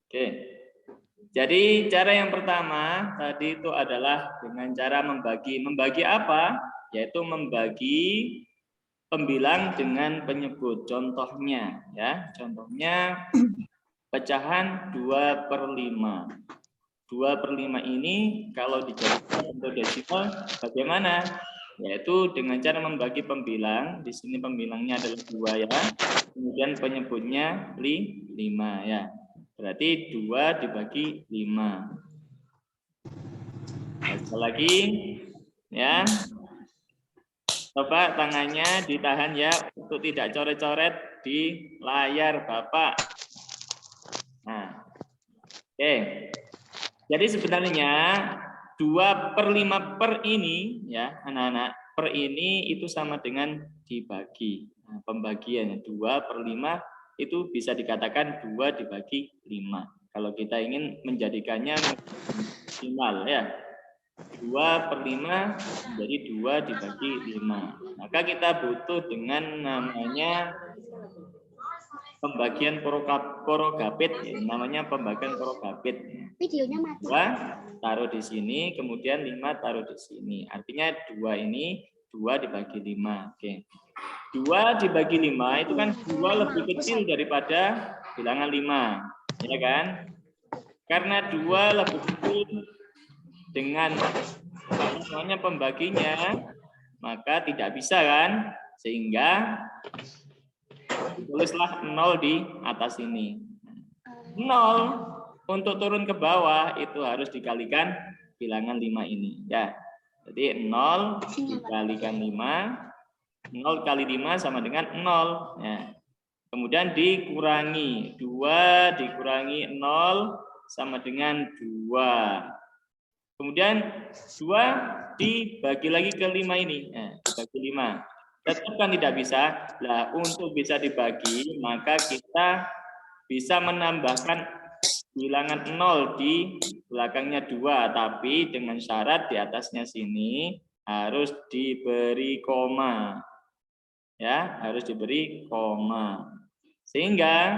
Oke. Jadi cara yang pertama tadi itu adalah dengan cara membagi. Membagi apa? Yaitu membagi pembilang dengan penyebut. Contohnya ya, contohnya pecahan 2/5. 2/5 ini kalau dijadikan bentuk desimal bagaimana? Yaitu dengan cara membagi pembilang. Di sini pembilangnya adalah 2 ya. Kemudian penyebutnya 5 ya. Berarti 2 dibagi 5. Sekali lagi ya. Coba tangannya ditahan ya untuk tidak coret-coret di layar Bapak. Nah, oke. Jadi sebenarnya 2/5 per ini ya anak-anak, per ini itu sama dengan dibagi. Nah, pembagiannya 2/5 itu bisa dikatakan 2 dibagi 5. Kalau kita ingin menjadikannya maksimal ya. 2/5 menjadi 2 dibagi 5. Maka kita butuh dengan namanya pembagian porogapit, ya, namanya pembagian porogapit. Videonya mati. 2 taruh di sini, kemudian 5 taruh di sini. Artinya 2 ini 2 dibagi 5. Oke. 2 dibagi 5 itu kan 2 lebih kecil daripada bilangan 5. Ya kan? Karena 2 lebih kecil dengan namanya pembaginya, maka tidak bisa kan? Sehingga tulislah 0 di atas ini. 0 untuk turun ke bawah itu harus dikalikan bilangan 5 ini ya. Jadi 0 dikalikan 5, 0 kali 5 sama dengan 0 ya. Kemudian dikurangi 2 dikurangi 0 sama dengan 2. Kemudian 2 dibagi lagi ke 5 ini. Nah, dibagi 5. Tetap kan tidak bisa. Nah, untuk bisa dibagi, maka kita bisa menambahkan bilangan 0 di belakangnya 2. Tapi dengan syarat di atasnya sini harus diberi koma. Ya, harus diberi koma. Sehingga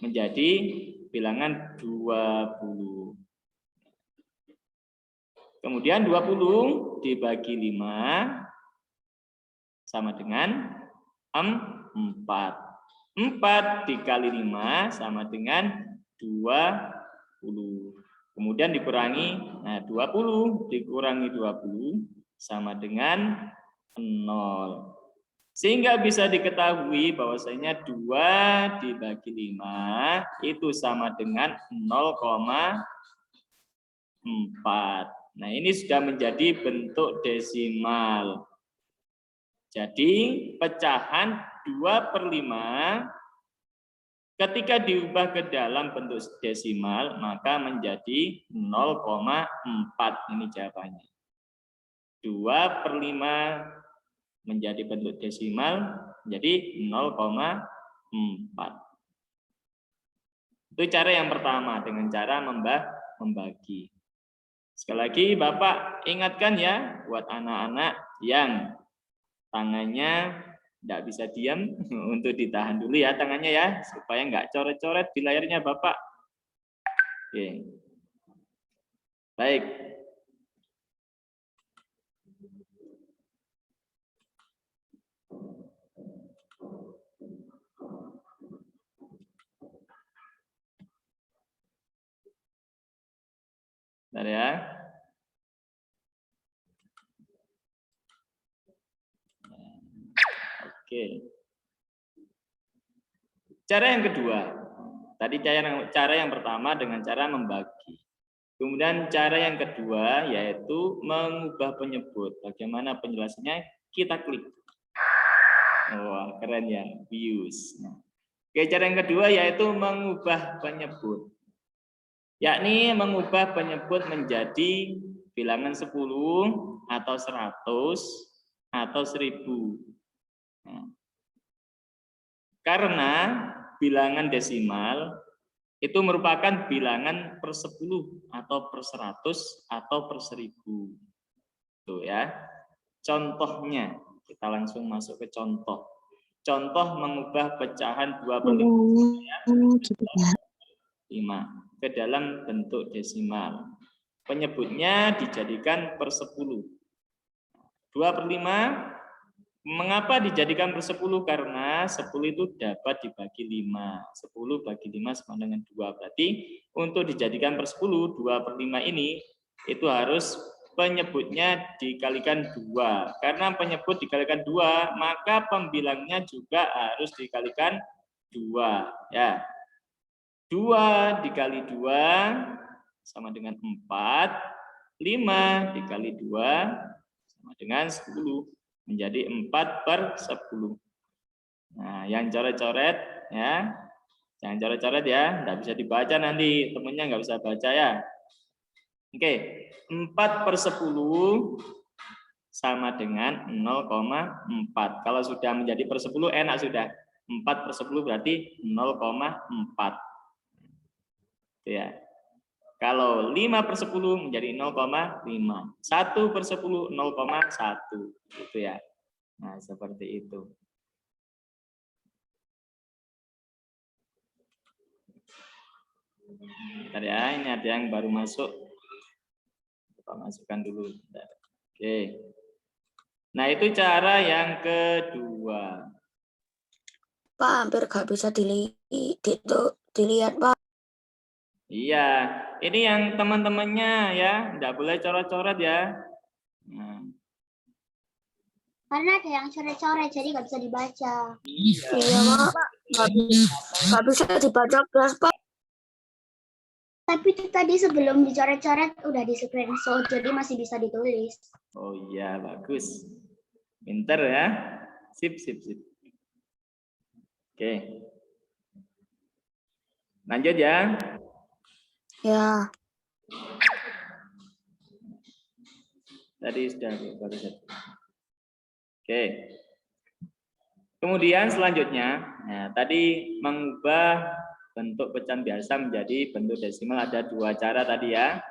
menjadi bilangan 20. Kemudian 20 dibagi 5 sama dengan 4. 4 dikali 5 sama dengan 20. Kemudian dikurangi, nah 20 dikurangi 20 sama dengan 0. Sehingga bisa diketahui bahwasanya 2 dibagi 5 itu sama dengan 0,4. Nah, ini sudah menjadi bentuk desimal. Jadi, pecahan 2/5 ketika diubah ke dalam bentuk desimal, maka menjadi 0,4. Ini jawabannya. 2/5 menjadi bentuk desimal, menjadi 0,4. Itu cara yang pertama, dengan cara membagi. Sekali lagi Bapak ingatkan ya buat anak-anak yang tangannya tidak bisa diam untuk ditahan dulu ya tangannya ya supaya nggak coret-coret di layarnya Bapak. Oke. Baik. Bentar ya. Oke. Cara yang kedua. Tadi cara yang pertama dengan cara membagi. Kemudian cara yang kedua yaitu mengubah penyebut. Bagaimana penjelasannya? Kita klik. Wah, keren ya. Views. Oke, cara yang kedua yaitu mengubah penyebut. Yakni mengubah penyebut menjadi bilangan 10 atau 100 atau 1000. Nah, karena bilangan desimal itu merupakan bilangan per 10 atau per 100 atau per 1000. Tuh ya. Contohnya, kita langsung masuk ke contoh. contoh mengubah pecahan 2/5 ke dalam bentuk desimal. Penyebutnya dijadikan per 10. 2/5 mengapa dijadikan per 10? Karena 10 itu dapat dibagi 5. 10 bagi 5 sama dengan 2. Berarti untuk dijadikan per 10, 2/5 ini itu harus penyebutnya dikalikan 2. Karena penyebut dikalikan 2, maka pembilangnya juga harus dikalikan 2. Ya. 2 dikali 2 sama dengan 4. 5 dikali 2 sama dengan 10. Menjadi 4/10. Nah, yang coret-coret ya, jangan coret-coret ya, nggak bisa dibaca nanti, temennya nggak bisa baca ya. Oke, 4/10 sama dengan 0,4. Kalau sudah menjadi per 10 enak sudah. 4/10 berarti 0,4. Ya. Kalau 5/10 menjadi 0,5. 1/10 0,1. Gitu ya. Nah, seperti itu. Bentar ya, ini ada yang baru masuk. Kita masukkan dulu. Bentar. Oke. Nah, itu cara yang kedua. Pak, hampir nggak bisa dilihat, Pak. Iya, ini yang teman-temannya ya, nggak boleh coret-coret ya. Nah. Karena ada yang coret-coret, jadi nggak bisa dibaca. Iya, Pak. Nggak bisa dibaca kelas, Pak. Tapi itu tadi sebelum dicoret-coret udah di screenshot, jadi masih bisa ditulis. Oh iya, bagus. Pinter ya. Sip, sip, sip. Oke. Lanjut ya. Ya. Tadi sudah baru satu. Oke. Kemudian selanjutnya, nah, tadi mengubah bentuk pecahan biasa menjadi bentuk desimal ada 2 cara tadi ya.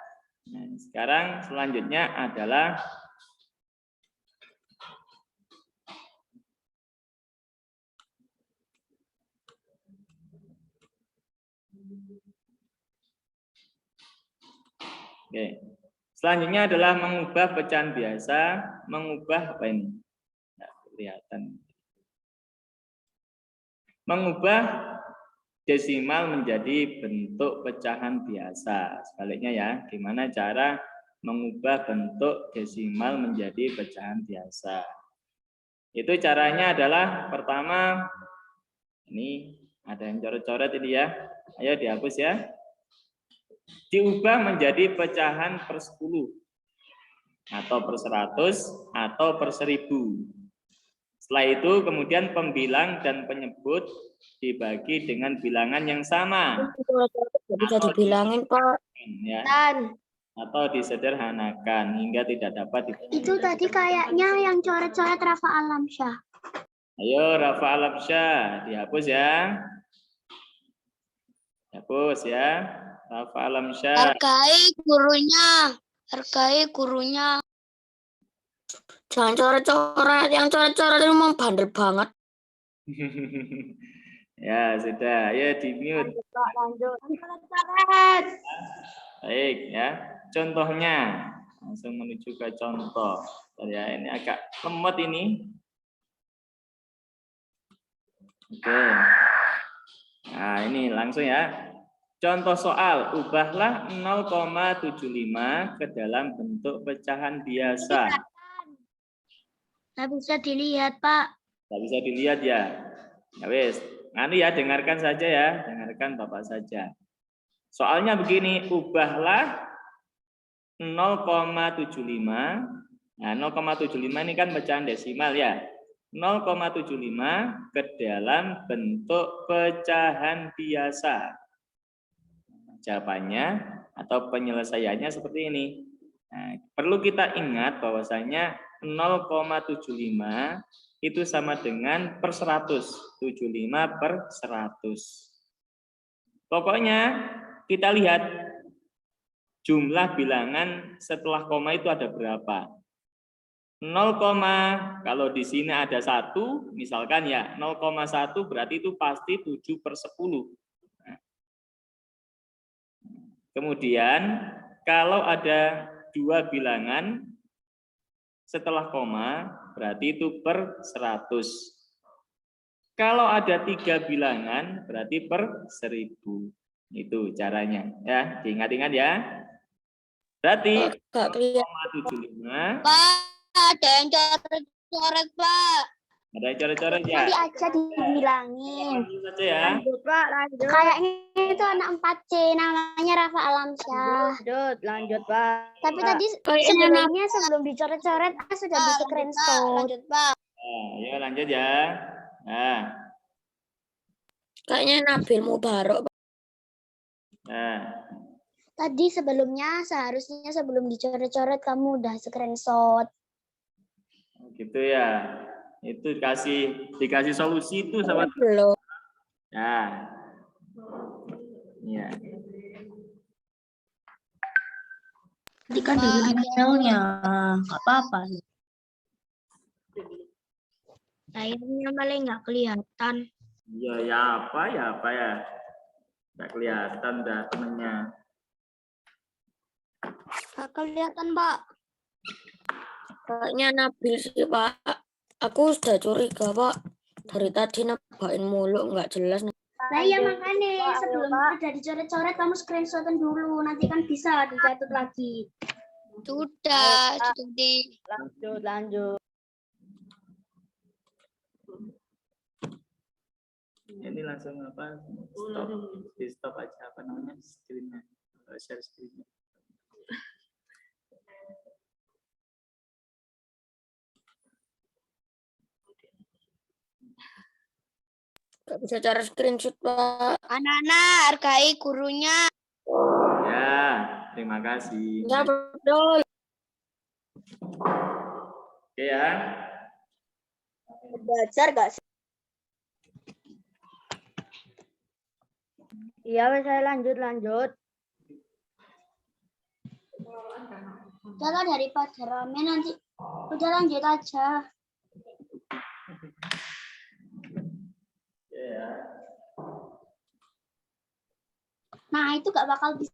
Nah, sekarang selanjutnya adalah oke. Selanjutnya adalah mengubah pecahan biasa, mengubah apa ini? Nggak kelihatan. Mengubah desimal menjadi bentuk pecahan biasa. Sebaliknya ya, gimana cara mengubah bentuk desimal menjadi pecahan biasa? Itu caranya adalah pertama, ini ada yang coret-coret ini ya. Ayo dihapus ya. Diubah menjadi pecahan per 10 atau per 100 atau per 1000. Setelah itu kemudian pembilang dan penyebut dibagi dengan bilangan yang sama. Bisa dibilangin, Pak. Ya, atau disederhanakan hingga tidak dapat Itu tadi kayaknya yang coret-coret Rafa Alamsyah. Ayo Rafa Alamsyah, dihapus ya. Hapus ya. Rafa Alamsyah. Hargai gurunya. Jangan coret-coret, yang coret-coret itu memang bandel banget. Ya, sudah. Ayo di-mute. Lanjut. Baik ya. Contohnya langsung menuju ke contoh. Ya, ini agak lemot ini. Oke. Nah, ini langsung ya. Contoh soal, ubahlah 0,75 ke dalam bentuk pecahan biasa. Nggak bisa dilihat, Pak. Nggak bisa dilihat ya. Ya wes, nanti ya dengarkan saja ya, dengarkan Bapak saja. Soalnya begini, ubahlah 0,75. Nah, 0,75 ini kan pecahan desimal ya. 0,75 ke dalam bentuk pecahan biasa. Jawabannya atau penyelesaiannya seperti ini. Nah, perlu kita ingat bahwasanya 0,75 itu sama dengan per 100. 75 per 100. Pokoknya kita lihat jumlah bilangan setelah koma itu ada berapa. 0, kalau di sini ada 1, misalkan ya 0,1 berarti itu pasti 7/10. Nah, kemudian kalau ada 2 bilangan setelah koma berarti itu per 100. Kalau ada 3 bilangan berarti per 1000. Itu caranya ya, diingat-ingat ya. Berarti Gak kelihatan. 0,75. Pak, ada yang coret-coret, Pak. Ada yang coret-coret ya. Nanti aja dibilangin. Lanjut saja ya. Lanjut, Pak, lanjut. Kayaknya itu anak 4C, namanya Rafa Alamsyah. Lanjut, Pak. Tapi tadi Kayaknya sebelum dicoret-coret sudah di screenshot. Lanjut, Pak. Nah, yuk lanjut ya. Nah, Kayaknya Nabil Mubarok. nah. Tadi seharusnya sebelum dicoret-coret kamu udah screenshot. Gitu ya. Itu dikasih solusi itu sama. Belum. Nah. Ya. Tadi kan dari emailnya, nggak apa-apa. Layarnya malah nggak kelihatan. Iya, ya apa ya? Nggak kelihatan dah temennya. Gak kelihatan, Pak. Kayaknya Nabil sih, Pak. Aku sudah curiga, Pak. Dari tadi nebain mulu, nggak jelas. Nah ya makanya sebelum udah dicoret-coret kamu screenshotan dulu. Nanti kan bisa dicatat lagi. Sudah. Lanjut. Ini langsung apa? Stop aja apa namanya? Screen-nya. Share screen-nya. Gak bisa cara screenshot, Pak. Anak-anak hargai gurunya. Ya, terima kasih. Ya, betul. Oke ya. Belajar gak sih? Iya, saya lanjut. Udah daripada rame nanti. Udah lanjut aja. Ya. Nah itu gak bakal bisa.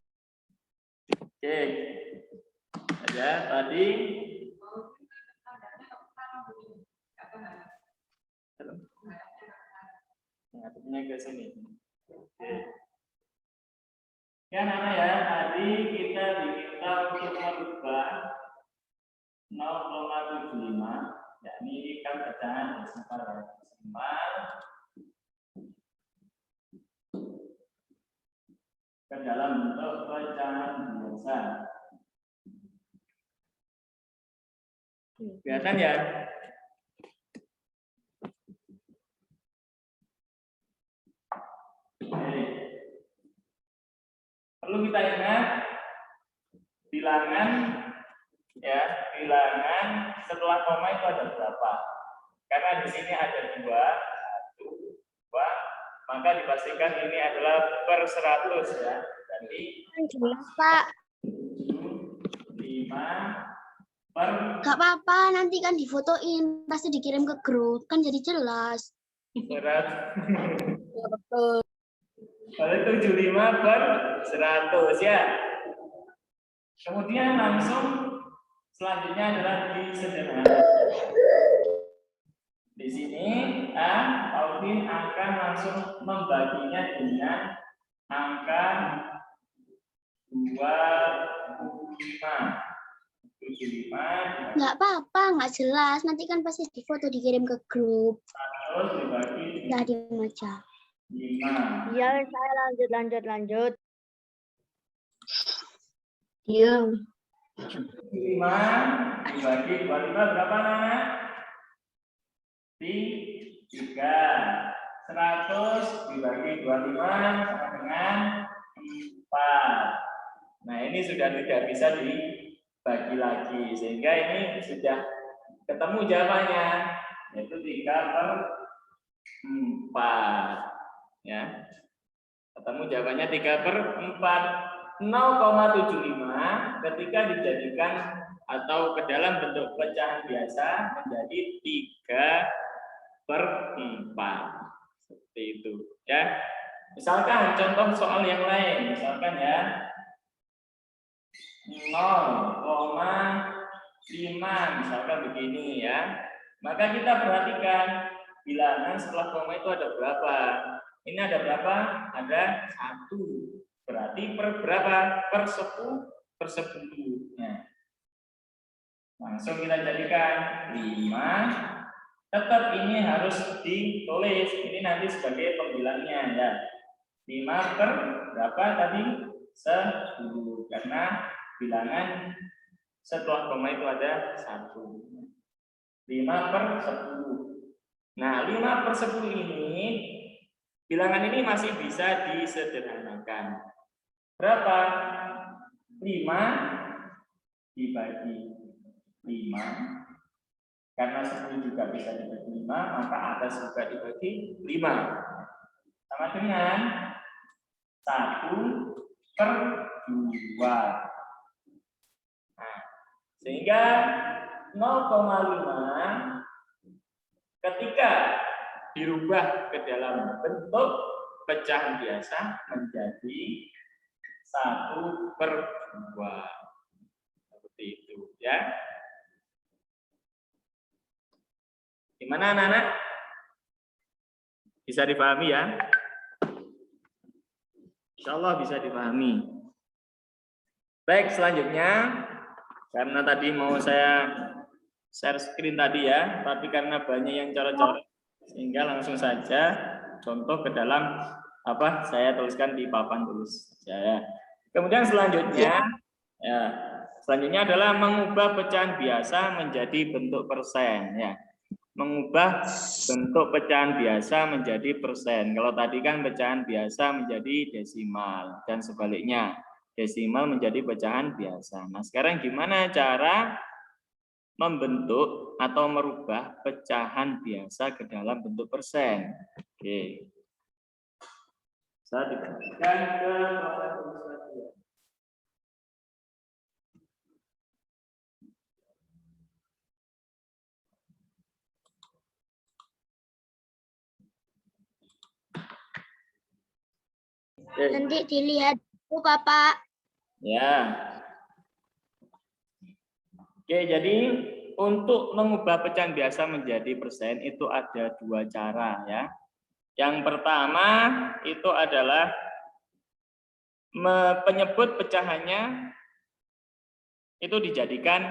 Oke. Aja tadi. Ngadepnya ke sini. Oke. Ya, Nana ya, tadi kita diminta untuk merubah 0,75, yakni kan pecahan desimal ke dalam bentuk pecahan biasa. Kelihatan ya? Perlu kita ingat bilangan ya, bilangan setelah koma itu ada berapa? Karena di sini ada 2, 1, 2, maka dipastikan ini adalah per 100 ya. Jadi Jelas, Pak. 5 per. Gak apa-apa, nanti kan difotoin, pasti dikirim ke grup, kan jadi jelas. Berat. Ya, betul. Kalau 75 per 100 ya. Kemudian langsung selanjutnya adalah disederhanakan. Di sini Alvin akan langsung membaginya dengan angka 75. Nggak apa-apa, nggak jelas. Nanti kan pasti difoto dikirim ke grup. Terus dibagi Nggak dibaca. 5. Iya, saya lanjut. Iya. 5 dibagi 25 berapa, Nana? 3. 100 dibagi 25 sama dengan 4. Nah, ini sudah tidak bisa dibagi lagi, sehingga ini sudah ketemu jawabannya, yaitu 3/4. Ya, ketemu jawabannya 3/4. 0,75 ketika dijadikan atau ke dalam bentuk pecahan biasa menjadi 3/4. Seperti itu ya. Misalkan contoh soal yang lain, misalkan ya 0,5 misalkan begini ya. Maka kita perhatikan bilangan setelah koma itu ada berapa. Ini ada berapa? Ada 1. Berarti per berapa? Per 10/10. Nah, langsung kita jadikan 5. Tetap ini harus ditulis. Ini nanti sebagai pembilangnya ya. 5 per berapa tadi? 10. Karena bilangan setelah koma itu ada 1. 5/10. Nah, 5/10 ini, bilangan ini masih bisa disederhanakan. Berapa? 5 dibagi 5. Karena 10 juga bisa dibagi 5, maka atas juga dibagi 5. Sama dengan 1/2. Nah, sehingga 0,5 ketika dirubah ke dalam bentuk pecahan biasa menjadi 1/2. Seperti itu ya. Gimana anak-anak? Bisa dipahami ya? Insya Allah bisa dipahami. Baik, selanjutnya karena tadi mau saya share screen tadi ya, tapi karena banyak yang coret-coret sehingga langsung saja contoh ke dalam apa saya tuliskan di papan tulis ya. Kemudian selanjutnya selanjutnya adalah mengubah pecahan biasa menjadi bentuk persen ya. Mengubah bentuk pecahan biasa menjadi persen. Kalau tadi kan pecahan biasa menjadi desimal dan sebaliknya desimal menjadi pecahan biasa. Nah, sekarang gimana cara membentuk atau merubah pecahan biasa ke dalam bentuk persen? Oke. Saya dibagikan ke papan tulis saja. Nanti dilihat Bapak. Ya. Oke, jadi untuk mengubah pecahan biasa menjadi persen itu ada 2 cara ya. Yang pertama itu adalah penyebut pecahannya itu dijadikan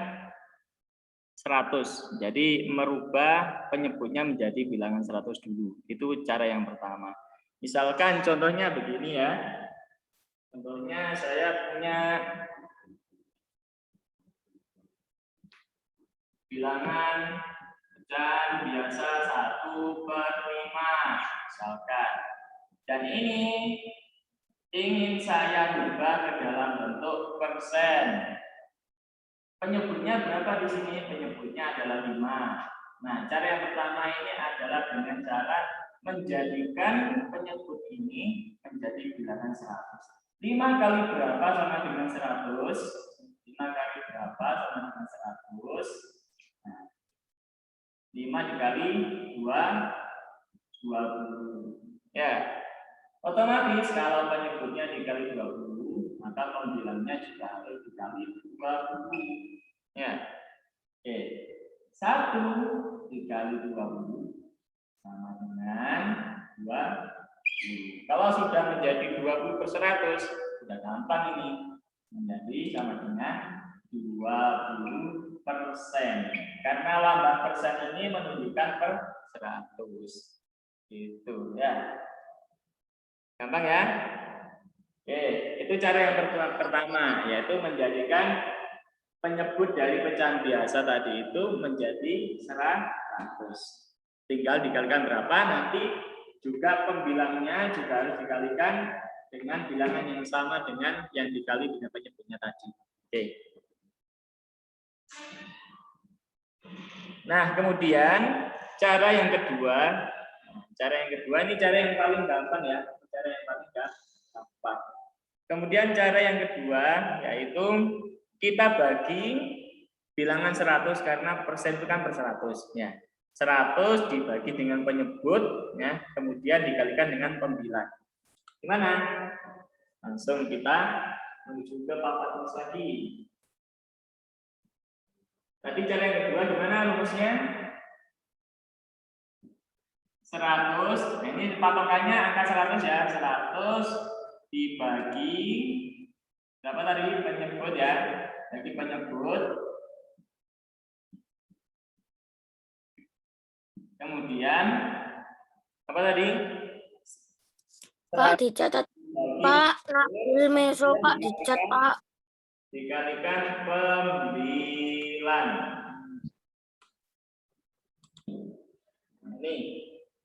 100. Jadi merubah penyebutnya menjadi bilangan 100 dulu. Itu cara yang pertama. Misalkan contohnya begini ya. Contohnya saya punya bilangan pecahan biasa 1/5 misalkan. Dan ini ingin saya ubah ke dalam bentuk persen. Penyebutnya berapa di sini? Penyebutnya adalah 5. Nah, cara yang pertama ini adalah dengan cara menjadikan penyebut ini menjadi bilangan 100. 5 kali berapa sama dengan 100? 5 kali berapa sama dengan 100? Nah, 5 dikali 2, 20. Ya, otomatis kalau penyebutnya dikali 20, maka pembilangnya juga harus dikali 20. Ya, oke. 1 dikali 20 sama dengan 20. Kalau sudah menjadi 20/100, sudah gampang ini. Menjadi sama dengan 20%. Karena lambang persen ini menunjukkan per 100. Gitu ya. Gampang ya? Oke, itu cara yang pertama, yaitu menjadikan penyebut dari pecahan biasa tadi itu menjadi 100. Tinggal dikalikan berapa, nanti juga pembilangnya juga harus dikalikan dengan bilangan yang sama dengan yang dikali dengan penyebutnya tadi. Oke. Nah, kemudian cara yang kedua ini cara yang paling gampang ya, cara yang paling gampang. Kemudian cara yang kedua yaitu kita bagi bilangan 100 karena persen itu kan per 100 ya. 100 dibagi dengan penyebut ya, kemudian dikalikan dengan pembilang. Gimana? Langsung kita menuju ke papan rumus lagi. Tadi cara yang kedua gimana rumusnya? 100, nah ini patokannya angka 100 ya, 100 dibagi berapa tadi penyebut ya, bagi penyebut, kemudian apa tadi? Pak dicatat. Pak, nak meso Pak dicat Pak. Dikalikan pembilang.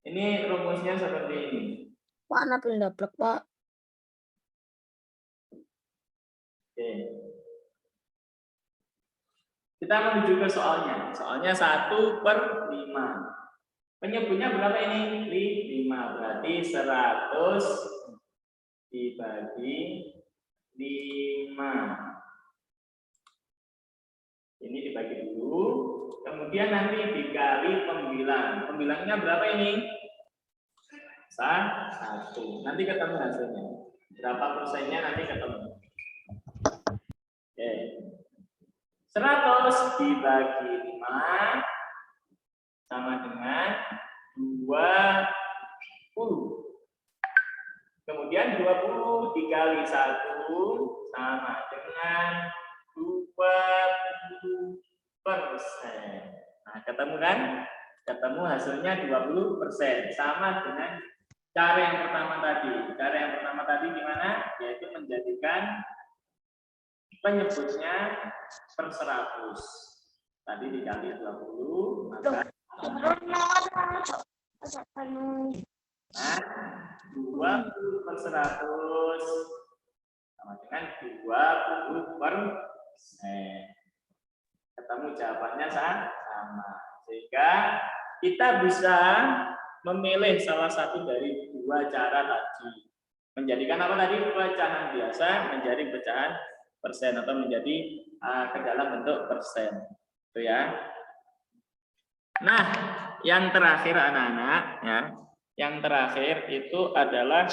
Ini rumusnya seperti ini. Pak nak pindah-blok Pak. Oke. Kita menuju ke soalnya. Soalnya 1/5. Penyebutnya berapa ini? 5. Berarti 100 dibagi 5. Ini dibagi dulu. Kemudian nanti dikali pembilang. Pembilangnya berapa ini? 1. Nanti ketemu hasilnya. Berapa persennya nanti ketemu. Oke. 100 dibagi 5 sama dengan 20. Kemudian 20 dikali 1 sama dengan 20%. Nah, ketemu kan? Ketemu hasilnya 20%. Sama dengan cara yang pertama tadi. Cara yang pertama tadi gimana? Yaitu menjadikan penyebutnya per 100. Tadi dikali 20, maka 20/100 sama dengan 20%. Ketemu jawabannya sama. Sehingga kita bisa memilih salah satu dari dua cara tadi. Menjadikan apa tadi? Pecahan biasa menjadi pecahan persen atau menjadi ke dalam bentuk persen. Itu ya. Nah, yang terakhir anak-anak ya. Yang terakhir itu adalah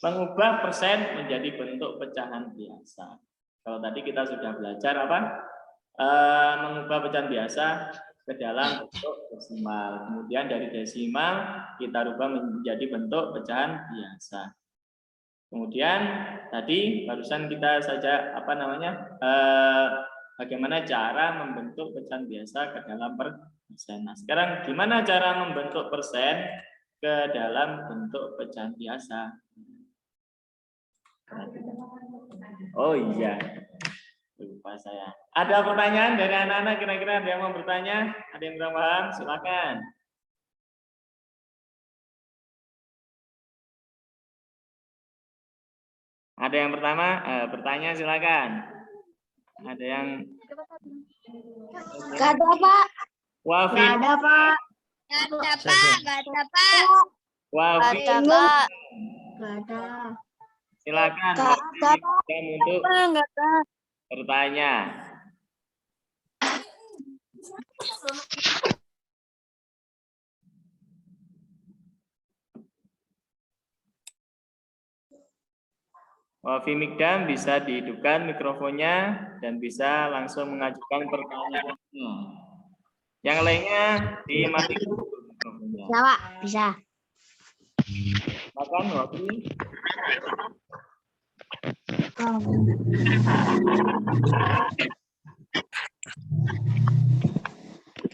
mengubah persen menjadi bentuk pecahan biasa. Kalau tadi kita sudah belajar apa? Mengubah pecahan biasa ke dalam bentuk desimal. Kemudian dari desimal kita rubah menjadi bentuk pecahan biasa. Kemudian tadi barusan kita saja bagaimana cara membentuk pecahan biasa ke dalam persen. Nah, sekarang gimana cara membentuk persen ke dalam bentuk pecahan biasa? Oh iya, lupa saya. Ada pertanyaan dari anak-anak, kira-kira ada yang mau bertanya? Ada yang kurang paham? Silakan. Ada yang pertama, bertanya silakan. Ada yang? Gak ada Pak. Wafi. Gak ada Pak. Gak ada Pak, gak ada Pak. Wafi. Gak ada Pak. Gak ada. Silakan. Gak ada Pak. Untuk Gak ada. bertanya. Wafi Mikdam bisa dihidupkan mikrofonnya dan bisa langsung mengajukan pertanyaannya. Yang lainnya dimatikan mikrofonnya. Ya Pak, bisa. Silakan Wafi.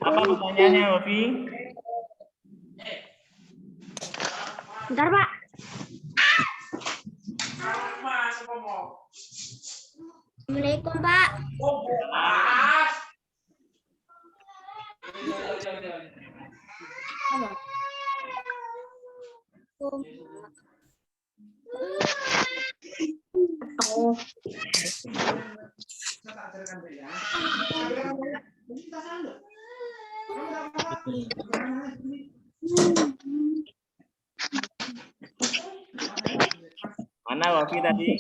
Apa pertanyaannya Wafi? Bentar Pak. Assalamualaikum Pak. Mana Wafi tadi?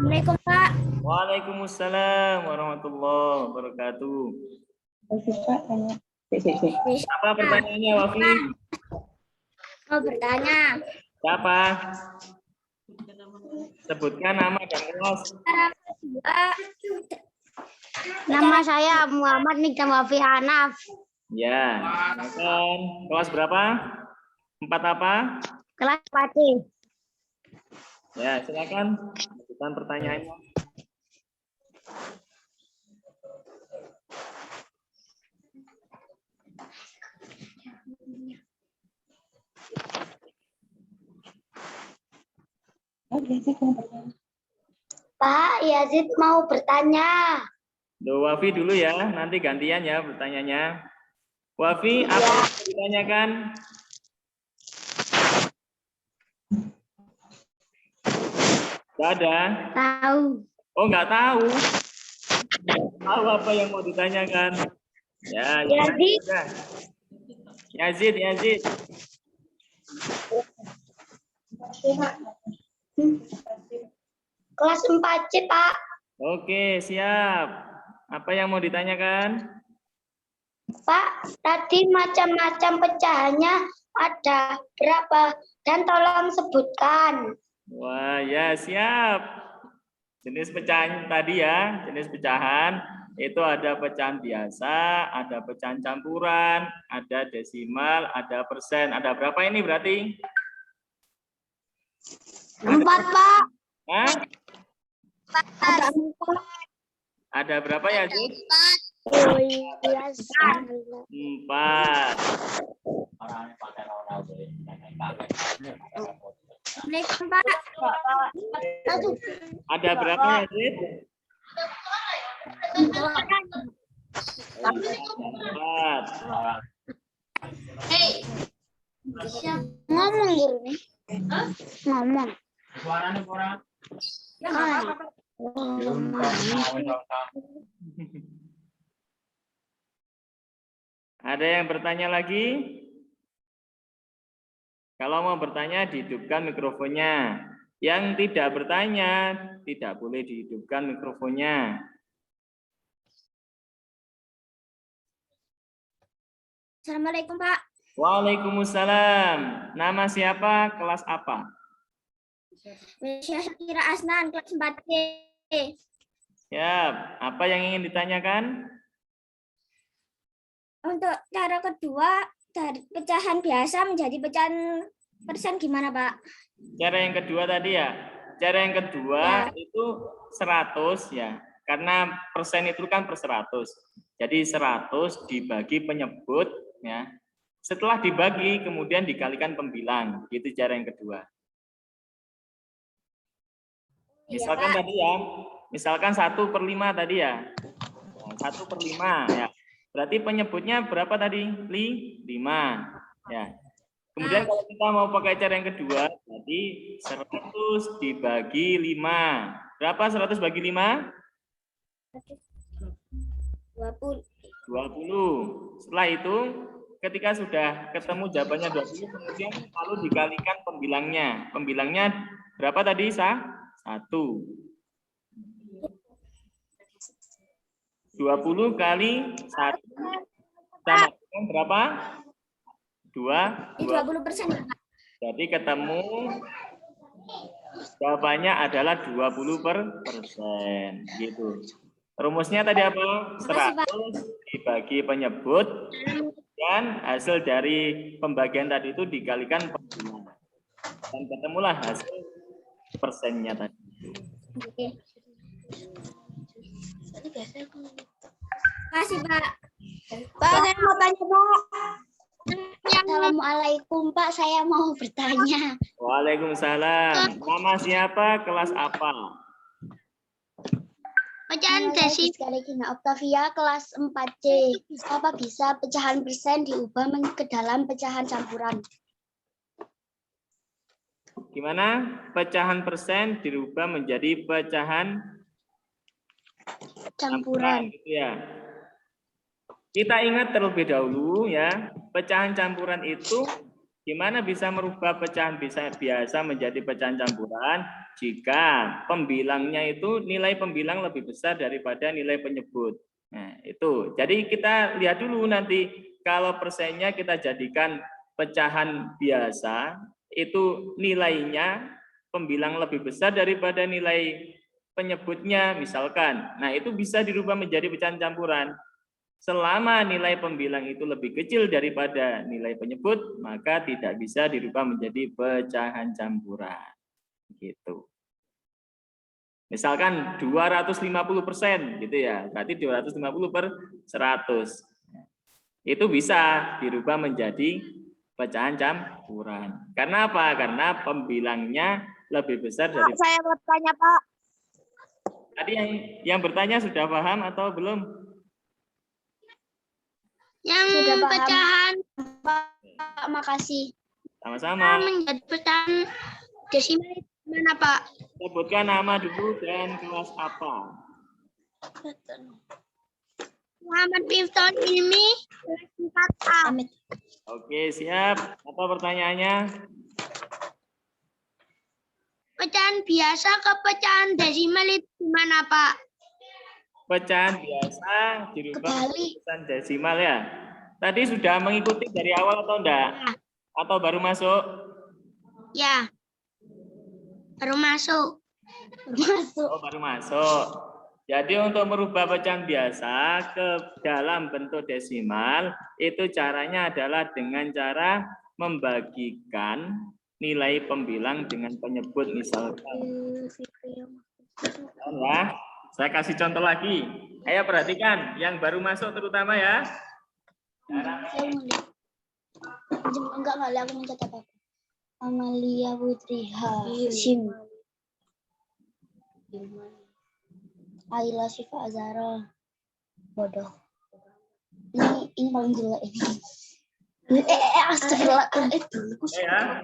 Assalamualaikum Pak. Waalaikumsalam warahmatullahi wabarakatuh. Apa pertanyaannya, Wafi? Mau bertanya. Siapa? Sebutkan nama dan kelas. Nama saya Muhammad Nigam Wafi Hanaf. Ya, silakan. Kelas berapa? 4 apa? Kelas Pati. Ya, silakan. Lanjutkan pertanyaannya. Pak Yazid mau bertanya. Loh, Wafi dulu ya, nanti gantian ya pertanyaannya. Wafi, apa yang mau ditanyakan? Nggak ada? Tahu. Oh, nggak tahu. Tahu apa yang mau ditanyakan? Ya, Yazid. sudah. Yazid. Kelas 4C, Pak. Oke, siap. Apa yang mau ditanyakan? Pak, tadi macam-macam pecahannya ada berapa? Dan tolong sebutkan. Wah, ya siap. Jenis pecahan tadi ya, jenis pecahan itu ada pecahan biasa, ada pecahan campuran, ada desimal, ada persen. Ada berapa ini berarti? 4, Pak. Hah? Ada 4. Ada berapa ya, Zid? Oh iya. 4. Assalamualaikum, Pak. Ada berapa ya, Zid? 4. Ngomong dulu nih. Ngomong. Ada yang bertanya lagi? Kalau mau bertanya, dihidupkan mikrofonnya. Yang tidak bertanya, tidak boleh dihidupkan mikrofonnya. Assalamualaikum, Pak. Waalaikumsalam. Nama siapa? Kelas apa? Syakira Asnan, kelas 4C. Siap. Apa yang ingin ditanyakan? Untuk cara kedua, dari pecahan biasa menjadi pecahan persen gimana, Pak? Cara yang kedua tadi ya. Cara yang kedua itu 100 ya. Karena persen itu kan per 100. Jadi 100 dibagi penyebut ya. Setelah dibagi kemudian dikalikan pembilang. Itu cara yang kedua. Misalkan tadi ya. Misalkan 1/5 tadi ya. 1/5 ya. Berarti penyebutnya berapa tadi? 5 ya. Kemudian kalau kita mau pakai cara yang kedua, jadi 100 dibagi 5. Berapa 100 bagi 5? 20. Setelah itu, ketika sudah ketemu jawabannya 20, kemudian lalu dikalikan pembilangnya. Pembilangnya berapa tadi, Sah? 1. 20 kali 1. Sama dengan berapa? 20%. Jadi ketemu jawabannya adalah 20%. Gitu. Rumusnya tadi apa? 100 dibagi penyebut dan hasil dari pembagian tadi itu dikalikan pembilang. Dan ketemulah hasil persennya tadi. Makasih, Pak. Pak, saya mau tanya, Pak. Assalamualaikum, Pak. Saya mau bertanya. Waalaikumsalam. Nama siapa? Kelas apa? Pecahan desi sekali Octavia kelas 4C. Apa bisa pecahan persen diubah ke dalam pecahan campuran? Gimana? Pecahan persen dirubah menjadi pecahan Campuran. gitu ya. Kita ingat terlebih dahulu ya, pecahan campuran itu Gimana bisa merubah pecahan biasa menjadi pecahan campuran jika pembilangnya itu nilai pembilang lebih besar daripada nilai penyebut. Nah, itu. Jadi kita lihat dulu nanti kalau persennya kita jadikan pecahan biasa, itu nilainya pembilang lebih besar daripada nilai penyebutnya misalkan. Nah, itu bisa dirubah menjadi pecahan campuran. Selama nilai pembilang itu lebih kecil daripada nilai penyebut, maka tidak bisa dirubah menjadi pecahan campuran. Gitu. Misalkan 250% gitu ya, berarti 250 per 100. Itu bisa dirubah menjadi pecahan campuran. Karena apa? Karena pembilangnya lebih besar dari. Saya bertanya, Pak. Tadi yang bertanya sudah paham atau belum? Yang Sudah paham. pecahan, Pak, makasih. Sama-sama. Menjadi pecahan desimal mana, Pak? Sebutkan nama dulu dan kelas apa. Muhammad Miftah Ilmi, kelas 4A. Oke, siap. Apa pertanyaannya? Pecahan biasa ke pecahan desimal itu gimana, Pak? Pecahan biasa dirubah Kebalik. pecahan desimal ya. Tadi sudah mengikuti dari awal atau enggak? Atau baru masuk? Ya. Baru masuk. Oh, baru masuk. Jadi untuk merubah pecahan biasa ke dalam bentuk desimal, itu caranya adalah dengan cara membagikan nilai pembilang dengan penyebut misalkan. Ya, saya kasih contoh lagi. Ayo perhatikan, yang baru masuk terutama ya. Enggak, aku mencatat apa. Amalia Putri Hashim. Ayla Syifa Azhara. Bodoh. Ini paling jelek ini. Astagfirullah. Dulu aku Ya.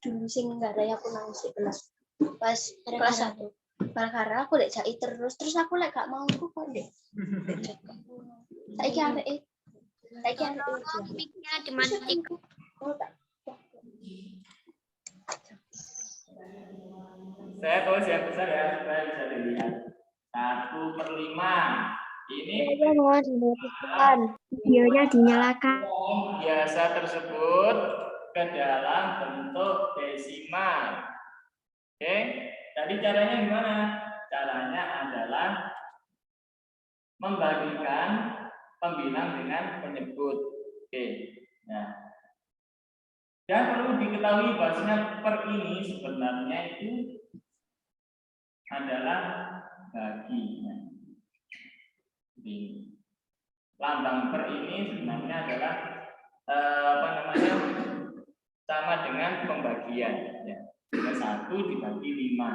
dulu sing enggak ada aku nangis kelas. Pas kelas 1. Karena aku lek jai terus aku lek gak mau aku kok deh. Saiki arek Miknya dimatik. Saya tulis yang besar ya supaya bisa dilihat. 1/5. Ini Mohon dimatikan. Videonya dinyalakan. biasa tersebut ke dalam bentuk desimal. Oke, jadi caranya gimana? Caranya adalah membagikan pembilang dengan penyebut. Oke, nah. Dan perlu diketahui bahwasanya per ini sebenarnya itu adalah bagi. Lambang per ini sebenarnya adalah sama dengan pembagian. Ya. 1 dibagi 5.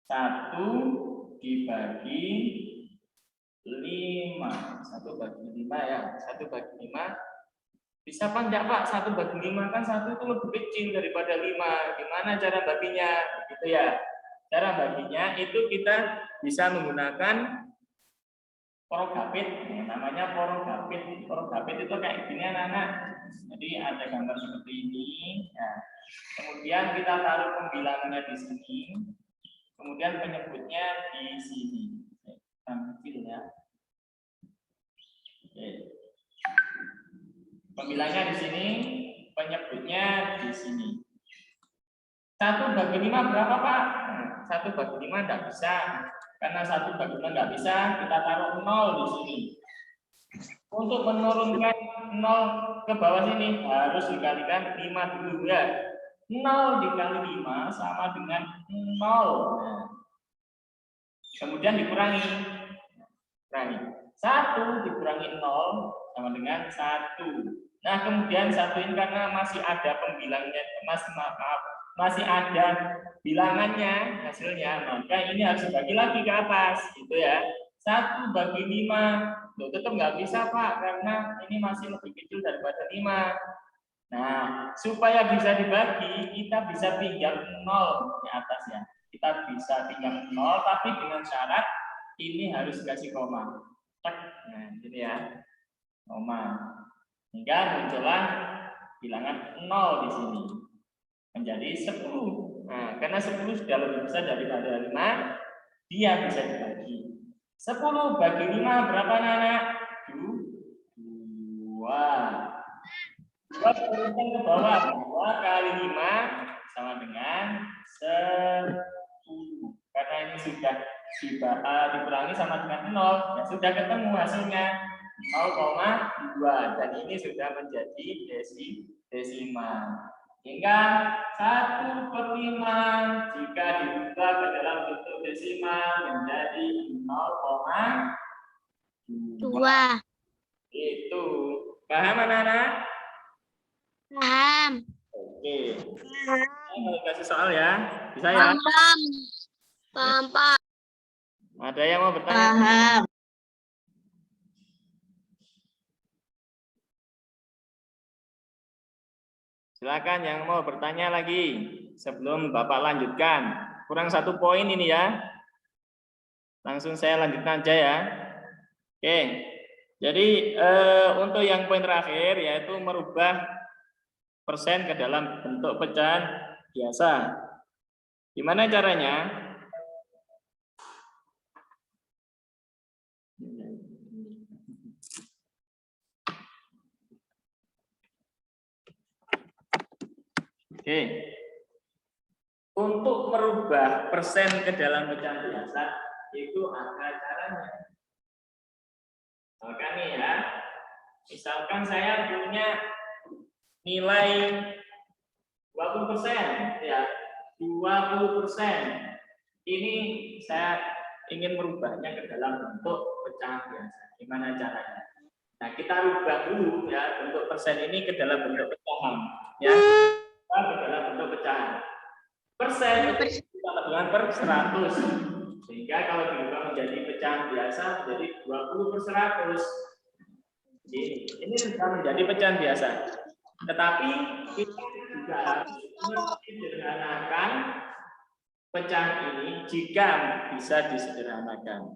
1 dibagi 5. 1 bagi 5 ya. 1 bagi 5. Bisa apa enggak, Pak? 1 bagi 5 kan 1 itu lebih kecil daripada 5. Gimana cara baginya? Gitu ya. Cara baginya itu kita bisa menggunakan porogapit, namanya porogapit. Porogapit itu kayak gini anak-anak. Jadi ada gambar seperti ini. Nah, kemudian kita taruh pembilangnya di sini. Kemudian penyebutnya di sini. Kecil ya. Oke. Pembilangnya di sini, penyebutnya di sini. 1 bagi 5 berapa, Pak? 1 bagi 5 enggak bisa. Karena 1 bagi 5 enggak bisa, kita taruh 0 di sini. Untuk menurunkan 0 ke bawah sini harus dikalikan 5 dulu ya. 0 dikali 5 sama dengan 0. Kemudian dikurangi. 1 dikurangi 0 sama dengan 1. Nah, kemudian 1 ini karena masih ada pembilangnya, masih ada bilangannya hasilnya, maka ini harus dibagi lagi ke atas, gitu ya. 1 bagi 5, loh, tetap nggak bisa, Pak, karena ini masih lebih kecil daripada 5. Nah, supaya bisa dibagi, kita bisa pinjam 0 di atas ya. Kita bisa pinjam 0, tapi dengan syarat ini harus kasih koma. Nah, ini ya, koma. Hingga muncullah bilangan 0 di sini. Menjadi 10. Nah, karena 10 sudah lebih besar daripada 5, dia bisa dibagi. 10 bagi 5 berapa anak? 2. 2 turunkan ke bawah. 2 kali 5 sama dengan 10. Karena ini sudah dikurangi sama dengan 0, ya sudah ketemu hasilnya 0,2 dan ini sudah menjadi desimal. Hingga 1/5 jika diubah ke dalam bentuk desimal menjadi 0,2. Itu paham anak-anak? Paham. Oke. Saya mau kasih soal ya, bisa ya? Paham, Pak. Ada yang mau bertanya? Paham. Silakan yang mau bertanya lagi sebelum Bapak lanjutkan. Kurang 1 poin ini ya. Langsung saya lanjutkan aja ya. Oke. Jadi untuk yang poin terakhir yaitu merubah persen ke dalam bentuk pecahan biasa. Gimana caranya? Oke. Untuk merubah persen ke dalam pecahan biasa itu ada caranya. Misalkan nih ya, misalkan saya punya nilai 20% ya, 20%. Ini saya ingin merubahnya ke dalam bentuk pecahan biasa. Gimana caranya? Nah, kita rubah dulu ya bentuk persen ini ke dalam bentuk pecahan ya. Ke dalam bentuk pecahan. Persen itu kita dengan per 100. Sehingga kalau diubah menjadi pecahan biasa menjadi 20/100. Ini sudah menjadi pecahan biasa. Tetapi kita juga harus menyederhanakan pecahan ini jika bisa disederhanakan.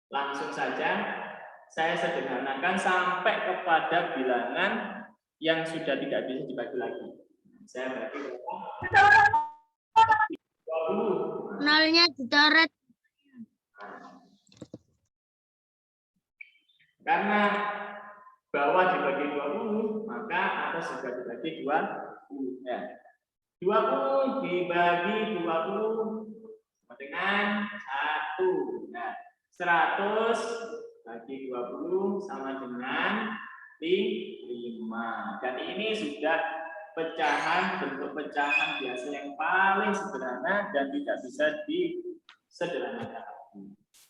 Langsung saja saya sederhanakan sampai kepada bilangan yang sudah tidak bisa dibagi lagi. Saya bagi 20. Nolnya dicoret. Karena bawah dibagi 20, maka atas juga dibagi 20. Ya. 20 dibagi 20 sama dengan 1. Nah, 100 bagi 20 sama dengan 5. Dan ini sudah bentuk pecahan biasa yang paling sederhana dan tidak bisa disederhanakan.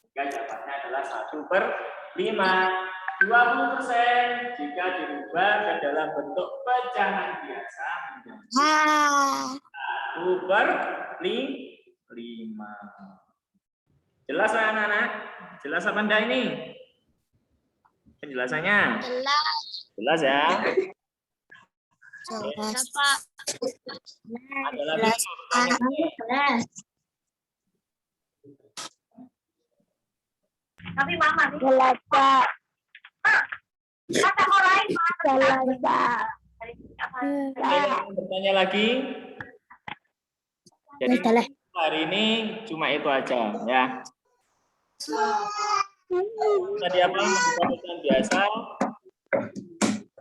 Maka jawabannya adalah 1/5. 20% jika dirubah ke dalam bentuk pecahan biasa menjadi 1/5. Jelas anak-anak? Jelas apa enggak ini? Penjelasannya? Jelas ya? Jelas, Pak. Ada lagi pertanyaan? Tapi mama Jelas, Pak. kata orang lain Jelas, Pak. Ada yang bertanya lagi? Jadi hari ini cuma itu aja ya. Tadi apa? Pecahan biasa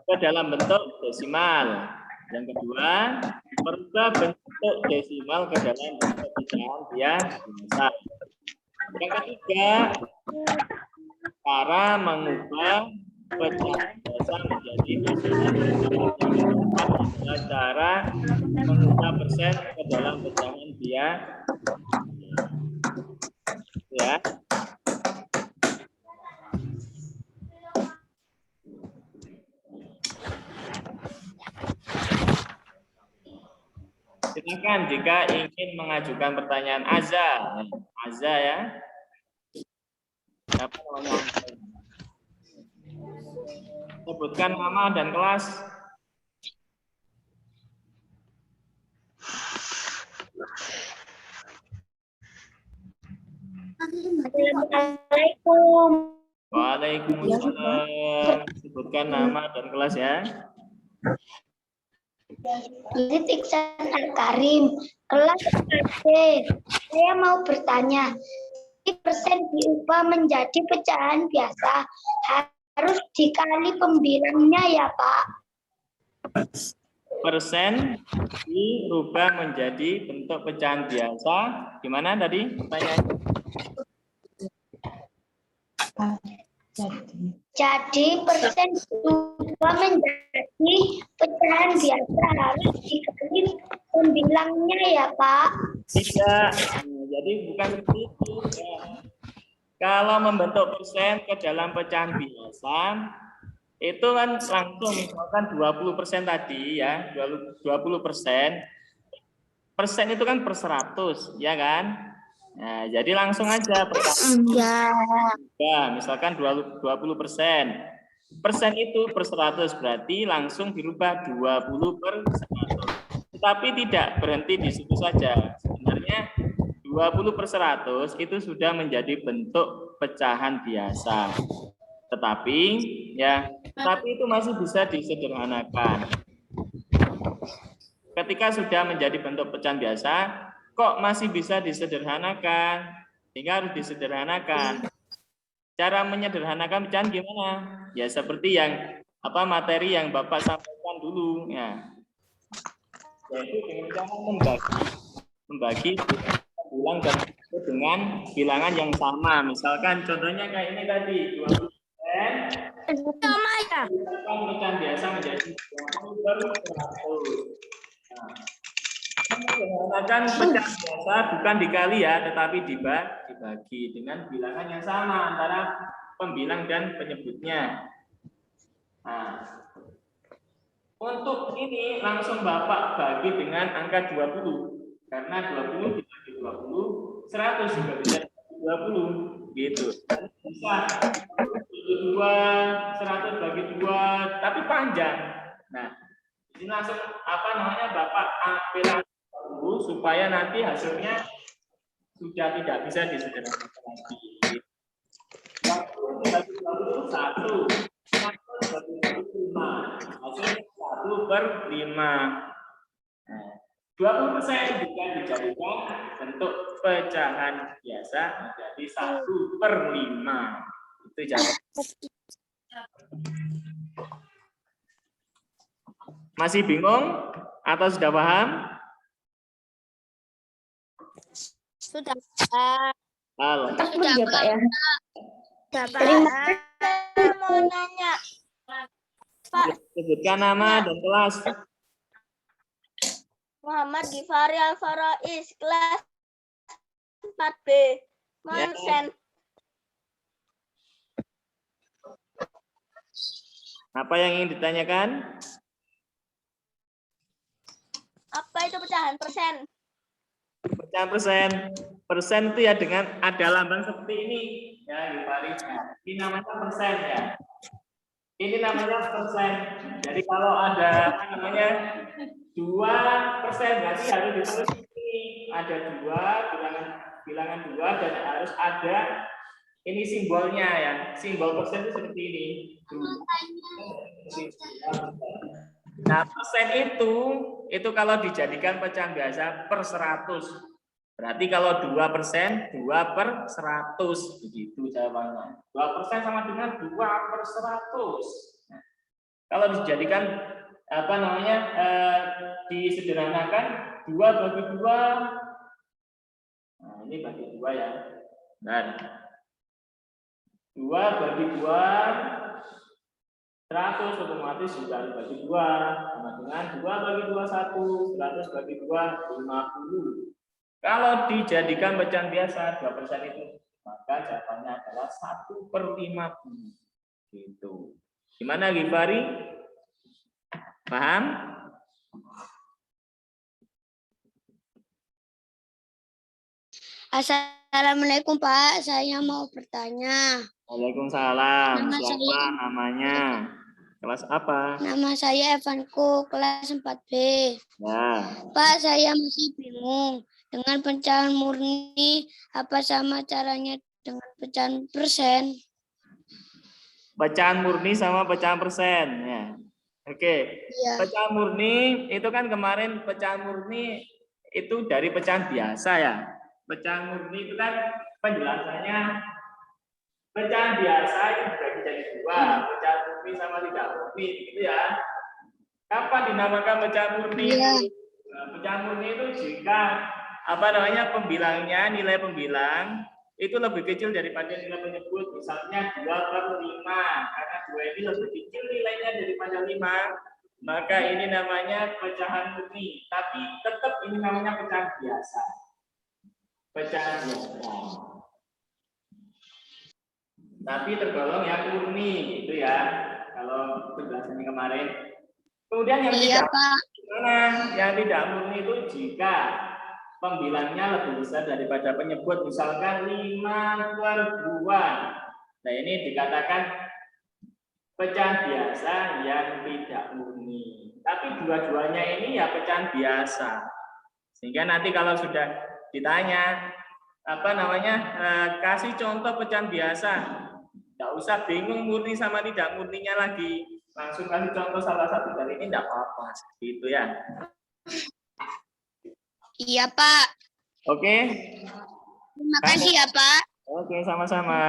ke dalam bentuk desimal. Yang kedua, merubah bentuk desimal ke dalam bentuk pecahan biasa. Yang ketiga, cara mengubah pecahan biasa menjadi desimal. Yang keempat adalah cara mengubah persen ke dalam pecahan biasa. Ya. Silakan jika ingin mengajukan pertanyaan Azza ya. Siapa namanya? Sebutkan nama dan kelas. Assalamualaikum. Waalaikumsalam. Sebutkan nama dan kelas ya. Jadi Iksan Al-Karim, kelas 4C. Saya mau bertanya, persen diubah menjadi pecahan biasa harus dikali pembilangnya ya Pak? Persen dirubah menjadi bentuk pecahan biasa. Gimana tadi pertanyaannya? Jadi persen diubah menjadi pecahan biasa harus dikali pembilangnya ya Pak? Tidak. Jadi bukan seperti itu. Ya. Kalau membentuk persen ke dalam pecahan biasa, itu kan langsung misalkan 20% tadi ya, 20%. Persen itu kan per 100, ya kan? Nah, jadi langsung aja ya, misalkan 20%. Persen itu per 100 berarti langsung dirubah 20/100. Tetapi tidak berhenti di situ saja. Sebenarnya 20/100 itu sudah menjadi bentuk pecahan biasa. Tetapi itu masih bisa disederhanakan. Ketika sudah menjadi bentuk pecahan biasa, kok masih bisa disederhanakan? Sehingga harus disederhanakan. Cara menyederhanakan pecahan gimana? Ya seperti yang materi yang Bapak sampaikan dulu ya. Yaitu dengan cara membagi bilang dengan bilangan yang sama. Misalkan contohnya kayak ini tadi 20%. Sama ya. Pecahan biasa menjadi 20/100. Menggunakan pecahan biasa bukan dikali ya, tetapi dibagi dengan bilangan yang sama antara pembilang dan penyebutnya. Nah, untuk ini langsung Bapak bagi dengan angka 20. Karena 20 dibagi 20, 100 juga bisa 20 gitu. Bisa 100 bagi 2, tapi panjang. Nah, ini langsung Bapak bilang dulu supaya nanti hasilnya sudah tidak bisa disederhanakan lagi. 1 bagi 20 1, 1 bagi 5, hasil 1/5. 20% jika dijadikan bentuk pecahan biasa menjadi 1/5. Itu jawaban. Masih bingung atau sudah paham? Sudah. Alhamdulillah. Sudah Pak ya. Terima Saya mau nanya. Pak, Sebutkan nama dan kelas. Muhammad Gifari Al-Farais, kelas 4B. Mohon sen. Apa yang ingin ditanyakan? Apa itu pecahan persen? Pecahan persen. Persen itu ya dengan ada lambang seperti ini. Ya, Gifari. Ini namanya persen ya. Ini namanya persen. Jadi kalau ada 2%, berarti harus ditulis ini. Ada 2, bilangan 2 dan harus ada ini simbolnya ya. Simbol persen itu seperti ini. Nah, persen itu kalau dijadikan pecahan biasa per 100. Berarti kalau 2%, 2/100. Begitu jawabannya. 2% sama dengan 2/100. Nah, kalau dijadikan disederhanakan 2 bagi 2. Nah, ini bagi 2 ya. Dan 2 bagi 2 100 otomatis juga bagi 2 sama dengan 2 bagi 2 1, 100 bagi 2 50. Kalau dijadikan pecahan biasa 2% itu, maka jawabannya adalah 1/50. Gitu. Gimana Gifari? Paham? Assalamualaikum Pak, saya mau bertanya. Waalaikumsalam. Siapa namanya? Kelas apa? Nama saya Evanku, kelas 4B. Ya. Pak, saya masih bingung. Dengan pecahan murni, apa sama caranya dengan pecahan persen? Pecahan murni sama pecahan persen. Ya. Oke. Iya. Pecahan murni itu kan kemarin pecahan murni itu dari pecahan biasa ya. Pecahan murni itu kan penjelasannya pecahan biasa itu dibagi jadi dua, pecahan murni sama tidak murni, gitu ya. Kapan dinamakan pecahan murni? Iya. Nah, pecahan murni itu jika pembilangnya, nilai pembilang itu lebih kecil daripada nilai penyebut, misalnya 2/5, karena 2 ini lebih kecil nilainya daripada 5, maka ini namanya pecahan murni. Tapi tetap ini namanya pecahan biasa. Pecahan biasa. Tapi tergolong yang murni, itu ya. Kalau penjelasannya kemarin. Kemudian yang Iya, tidak, Pak. yang tidak murni itu jika pembilangnya lebih besar daripada penyebut, misalkan 5/2. Nah, ini dikatakan pecahan biasa yang tidak murni. Tapi dua-duanya ini ya pecahan biasa. Sehingga nanti kalau sudah ditanya kasih contoh pecahan biasa, tidak usah bingung murni sama tidak murninya lagi. Langsung kasih contoh salah satu dari ini tidak apa-apa. Gitu ya. Iya, Pak. Oke. Terima kasih ya, Pak. Oke, sama-sama.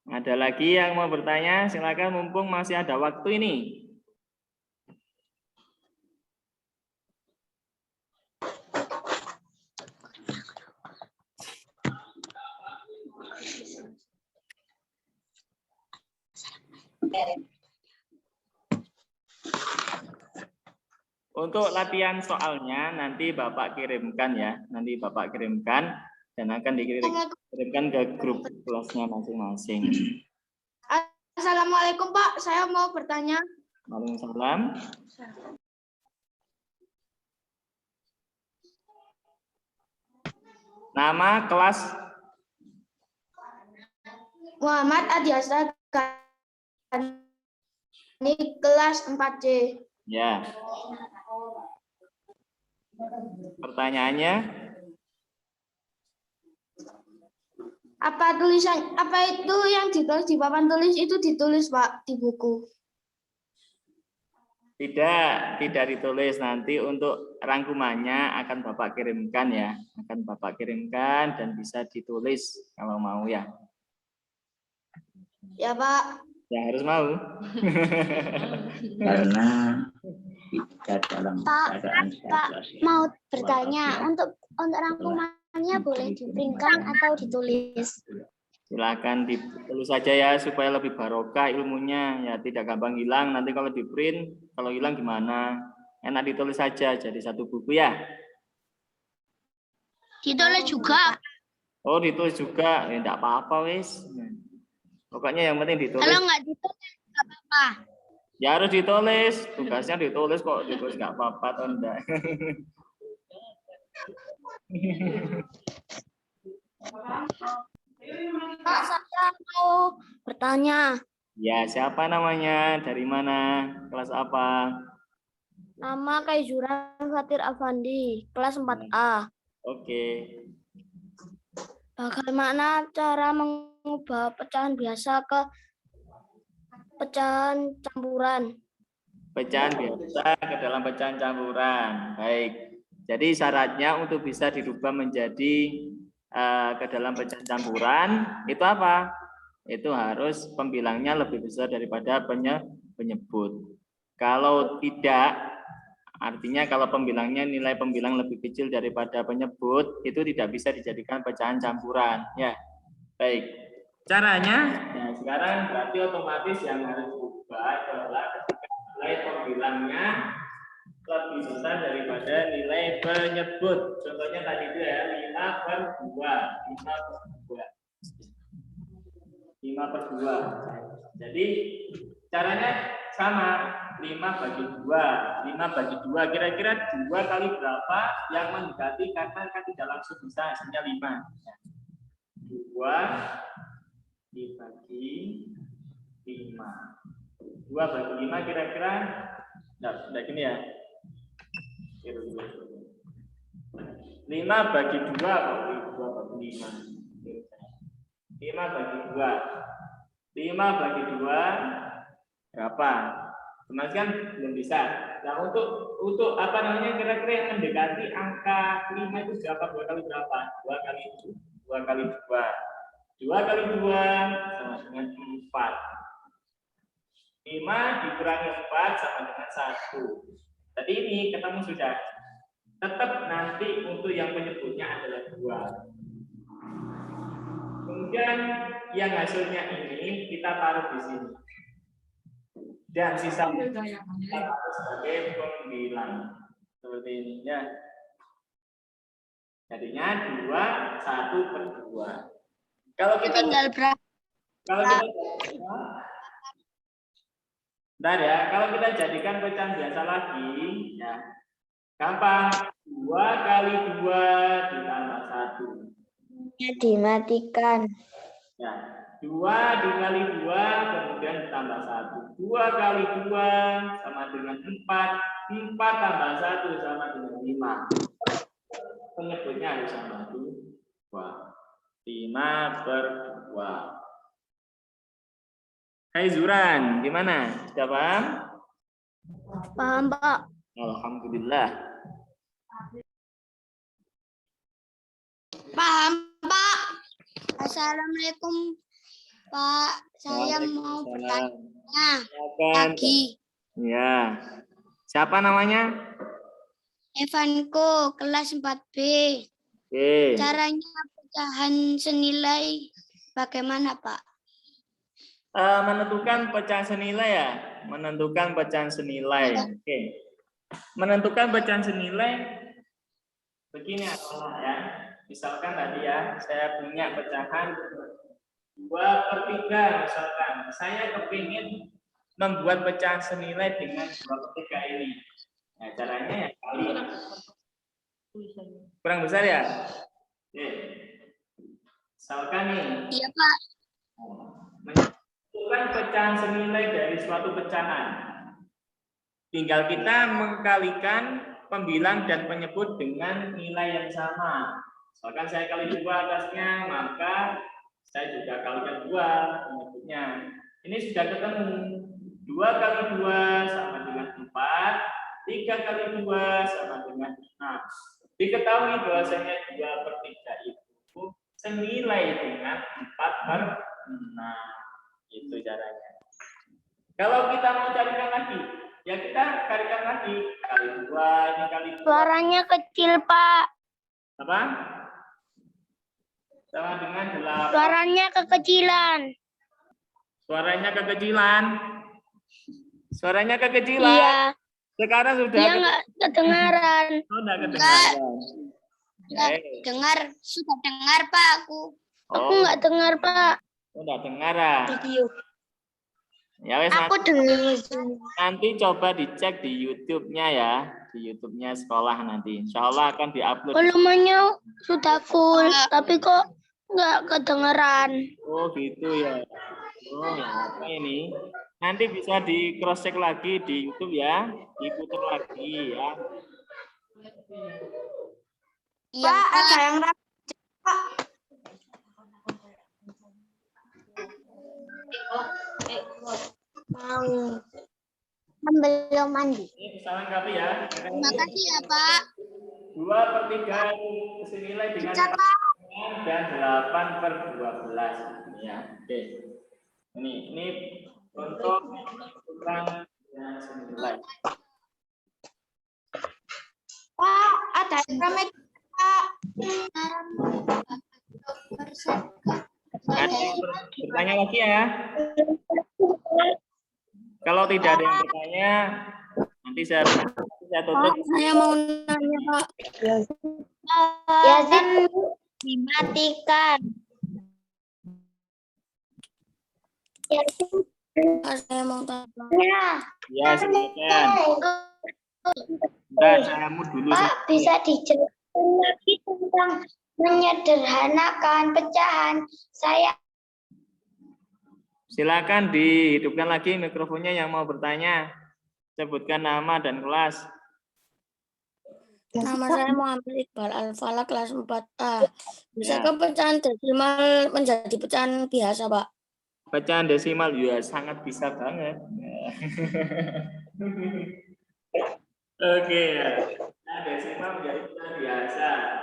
Ada lagi yang mau bertanya? Silakan, mumpung masih ada waktu ini. Untuk latihan soalnya nanti Bapak kirimkan ya, nanti Bapak kirimkan dan akan dikirimkan ke grup kelasnya masing-masing. Assalamualaikum Pak, saya mau bertanya. Waalaikumsalam. Nama kelas? Muhammad Adiasa, ini kelas 4C. Ya. Pertanyaannya? Apa itu yang ditulis di papan tulis itu ditulis Pak di buku? Tidak ditulis. Nanti untuk rangkumannya akan Bapak kirimkan ya. Akan Bapak kirimkan dan bisa ditulis kalau mau ya. Ya Pak. Ya harus mau. Karena kita dalam Pak, keadaan mau bertanya, untuk rangkumannya boleh di-printkan atau ditulis? Silakan ditulis saja ya supaya lebih barokah ilmunya ya, tidak gampang hilang. Nanti kalau di print, kalau hilang gimana? Enak ditulis saja jadi satu buku ya. Ditulis juga. Oh, ditulis juga. Ya enggak apa-apa wis. Pokoknya yang penting ditulis. Kalau nggak ditulis nggak apa-apa. Ya harus ditulis. Tugasnya ditulis kok, ditulis nggak apa-apa atau enggak. Pak, saya mau bertanya. Ya, siapa namanya? Dari mana? Kelas apa? Nama Kaizuran Fatir Afandi, kelas 4A. Oke. Bagaimana cara mengubah pecahan biasa ke pecahan campuran? Pecahan biasa ke dalam pecahan campuran. Baik. Jadi syaratnya untuk bisa dirubah menjadi ke dalam pecahan campuran itu apa? Itu harus pembilangnya lebih besar daripada penyebut. Kalau tidak, artinya kalau pembilangnya nilai pembilang lebih kecil daripada penyebut, itu tidak bisa dijadikan pecahan campuran. Ya, baik. Caranya, ya sekarang berarti otomatis yang harus diubah adalah ketika nilai pembilangnya lebih besar daripada nilai penyebut. Contohnya tadi itu ya 5/2. Jadi caranya sama, 5/2. Kira-kira 2 kali berapa yang mendekati karena kan tidak langsung bisa hasilnya 5. 2 dibagi 5. 2 bagi 5 kira-kira enggak gini ya. 5 bagi 2 kok 2 bagi 5. 5 bagi 2. 5 bagi 2 berapa? Mas kan belum bisa. Nah, untuk apa namanya kira-kira yang mendekati angka 5 itu berapa? 2 kali berapa? 2 kali 2 kali 2. 2 kali 2 sama dengan 4. 5 dikurangi 4 sama dengan 1. Tadi ini ketemu sudah. Tetap nanti untuk yang penyebutnya adalah 2. Kemudian yang hasilnya ini kita taruh di sini. Dan sisa kita taruh sebagai pembilang. Seperti ini ya. Jadinya 2, 1 per 2. Kalau kita Tinggal berapa? Bentar ya, kalau kita jadikan pecahan biasa lagi, ya gampang. 2 kali 2 ditambah 1. Dimatikan. Ya, 2 dikali 2 kemudian ditambah 1. 2 kali 2 sama dengan 4. 4 tambah 1 sama dengan 5. Penyebutnya harus sama 2. 5 per 2. Hai Zuran, gimana? Sudah paham? Paham, Pak. Alhamdulillah. Paham, Pak. Assalamualaikum, Pak. Saya mau bertanya lagi. Ya. Siapa namanya? Evanko, kelas 4B. Oke. Caranya pecahan senilai bagaimana, Pak? Menentukan pecahan senilai ya. Menentukan pecahan senilai. Oke. Menentukan pecahan senilai begini adalah ya. Misalkan tadi ya, saya punya pecahan 2/3 misalkan. Saya kepingin membuat pecahan senilai dengan 2/3 ini. Nah, caranya ya kali. Kurang besar ya? Oke. Misalkan nih. Iya, Pak. Menentukan pecahan senilai dari suatu pecahan. Tinggal kita mengkalikan pembilang dan penyebut dengan nilai yang sama. Misalkan saya kali 2 atasnya, maka saya juga kalikan 2 penyebutnya. Ini sudah ketemu. 2 kali 2 sama dengan 4. 3 kali 2 sama dengan 6. Diketahui bahwasanya 2/3 itu senilai dengan 4/6. Itu caranya. Kalau kita mau carikan lagi, ya kita carikan lagi. Kali 2, ini kali 2. Suaranya kecil, Pak. Apa? Sama dengan 8. Suaranya kekecilan. Suaranya kekecilan. Suaranya kekecilan. Iya. Sekarang sudah Dia nggak kedengaran. Oh, enggak kedengaran. Dengar, sudah dengar, Pak, aku. Aku Oh, nggak dengar, Pak. enggak dengar ah. Video. Ya wes Aku dengar. nanti coba dicek di YouTube-nya ya, di YouTube-nya sekolah nanti. Insya Allah akan diupload. Volumenya sudah full, tapi kok nggak kedengeran. Oh gitu ya. Oh apa ini? Nanti bisa di cross check lagi di YouTube ya, diputar lagi ya. Iya, Pak, ada yang Pak. mau belum mandi. Ini salah kapi ya. Terima kasih ya, Pak. 2/3 senilai dengan dan 8/12 ya. Oke. Ini untuk ukuran yang senilai. Pak, ada yang Pak. Ada yang bertanya lagi ya? Kalau tidak ada yang bertanya, nanti saya tutup. Saya mau nanya, Pak. Yazid dimatikan. Saya mau tanya. Ya, silakan. Bentar, saya mute dulu. Pak, bisa dijelaskan lagi tentang menyederhanakan pecahan? Saya Silakan dihidupkan lagi mikrofonnya yang mau bertanya. Sebutkan nama dan kelas. Nama saya Muhammad Iqbal Al-Falah kelas 4A. Ya. Bisakah pecahan desimal menjadi pecahan biasa, Pak? Pecahan desimal ya sangat bisa banget. Oke ya. Pecahan desimal menjadi pecahan biasa.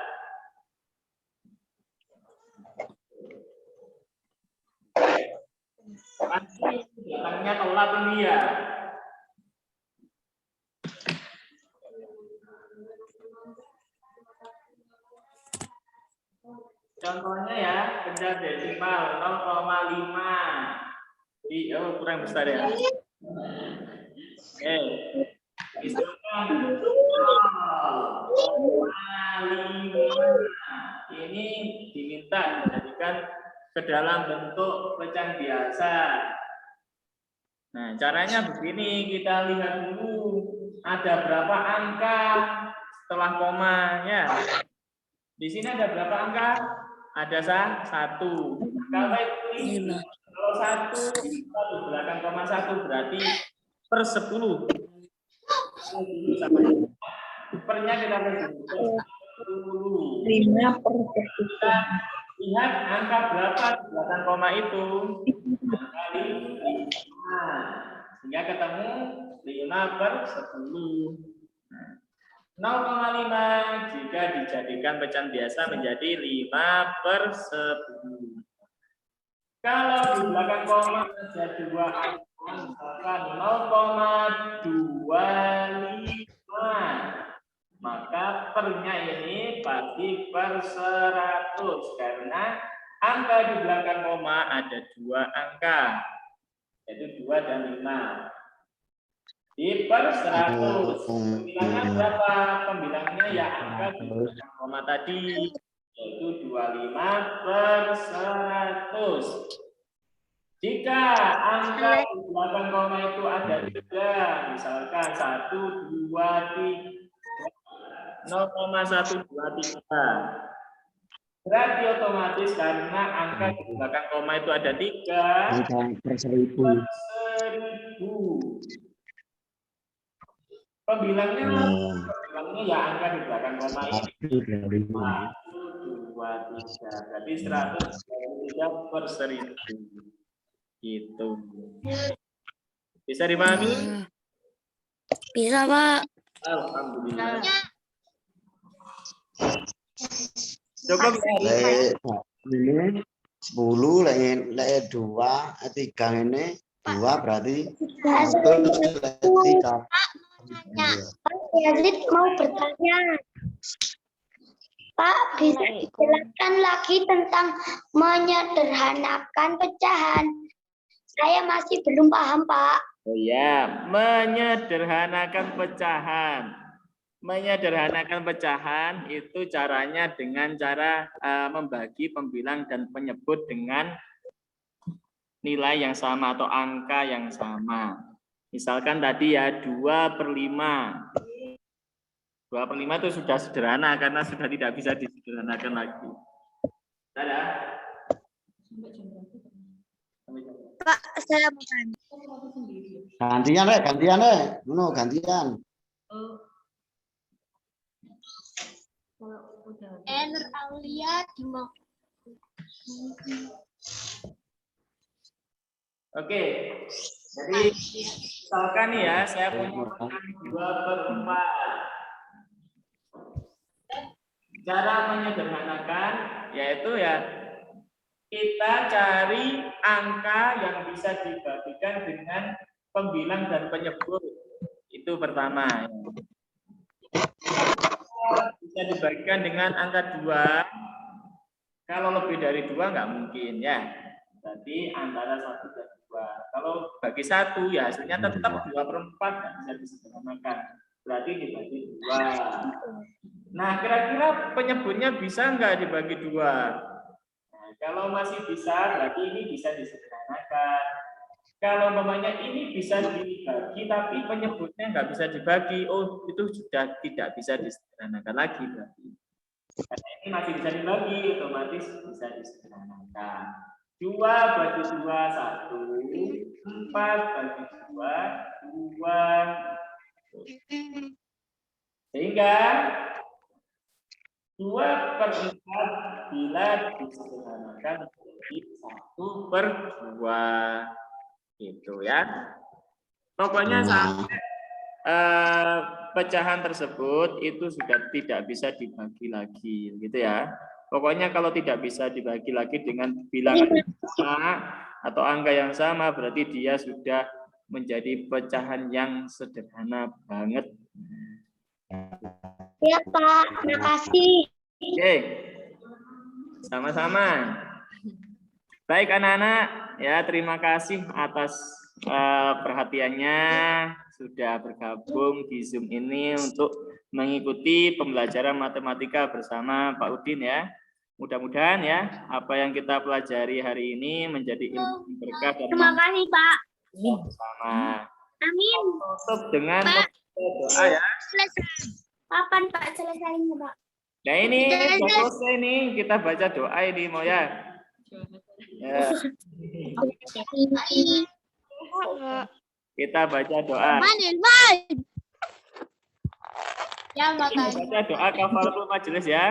Pasti datangnya telat ini ya. Contohnya ya, pecahan desimal 0,5. Kurang besar ya. Oke. Misalkan 0,5. Ini diminta dijadikan ke dalam bentuk pecahan biasa. Nah, caranya begini, kita lihat dulu ada berapa angka setelah koma ya. Di sini ada berapa angka? Ada 1. Kalau itu kalau 1 di belakang koma 1 berarti per 10. Pernya kita beri 10. 5 per 10. Kita lihat angka berapa di belakang koma itu. Kali 5. Sehingga ketemu 5 per 10. 0,5 jika dijadikan pecahan biasa menjadi 5 per 10. Kalau di belakang koma ada 2 angka, misalkan 0,25, maka pernya ini pasti per 100 karena angka di belakang koma ada 2 angka, yaitu 2 dan 5. Di per 100. Pembilangnya berapa? Pembilangnya ya angka di belakang koma tadi, yaitu 25 per 100. Jika angka di belakang koma itu ada 3, misalkan 1, 2, 3, 0,123. Berarti otomatis karena angka di belakang koma itu ada 3, per 1000. Pembilangnya ya angka di belakang koma ini 1, 2, 3. Jadi 123 per 1000. Gitu. Bisa dipahami? Bisa, Pak. Alhamdulillah. Cukup Ini 10 lek 2, 3 ini 2 berarti 3. Pak Yazid mau bertanya. Pak, bisa dijelaskan lagi tentang menyederhanakan pecahan? Saya masih belum paham, Pak. Oh ya, menyederhanakan pecahan. Menyederhanakan pecahan itu caranya dengan cara membagi pembilang dan penyebut dengan nilai yang sama atau angka yang sama. Misalkan tadi ya 2/5. 2/5 itu sudah sederhana karena sudah tidak bisa disederhanakan lagi. Ada? Pak, saya bukan. Gantian deh. Gantian. Nur Aulia Dimo. Oke. Jadi misalkan nih ya, saya punya 2/4. Cara menyederhanakan yaitu ya kita cari angka yang bisa dibagikan dengan pembilang dan penyebut. Itu pertama. Bisa dibagikan dengan angka 2. Kalau lebih dari 2 nggak mungkin ya. Berarti antara 1 dan 2. Kalau bagi 1 ya hasilnya tetap 2/4 nggak bisa disederhanakan. Berarti dibagi 2. Nah, kira-kira penyebutnya bisa nggak dibagi 2? Nah, kalau masih bisa, berarti ini bisa disederhanakan. Kalau umpamanya ini bisa dibagi, tapi penyebutnya nggak bisa dibagi, oh itu sudah tidak bisa disederhanakan lagi berarti. Karena ini masih bisa dibagi, otomatis bisa disederhanakan. 2 bagi 2, 1. 4 bagi 2, 2. Sehingga 2/4 bila disederhanakan menjadi 1/2. Gitu ya. Pokoknya sampai pecahan tersebut itu sudah tidak bisa dibagi lagi, gitu ya. Pokoknya kalau tidak bisa dibagi lagi dengan bilangan yang sama atau angka yang sama, berarti dia sudah menjadi pecahan yang sederhana banget. Ya Pak, makasih. Oke, sama-sama. Baik anak-anak, ya terima kasih atas perhatiannya sudah bergabung di Zoom ini untuk mengikuti pembelajaran matematika bersama Pak Udin ya. Mudah-mudahan ya apa yang kita pelajari hari ini menjadi ilmu berkah dan Terima kasih Pak. bersama. Amin. Tutup dengan doa ya. Kapan Pak selesainya Pak? Nah ini sudah selesai nih, kita baca doa ini mau ya. Ya. Kita baca doa. Ya Kita baca doa kafaratul majelis ya.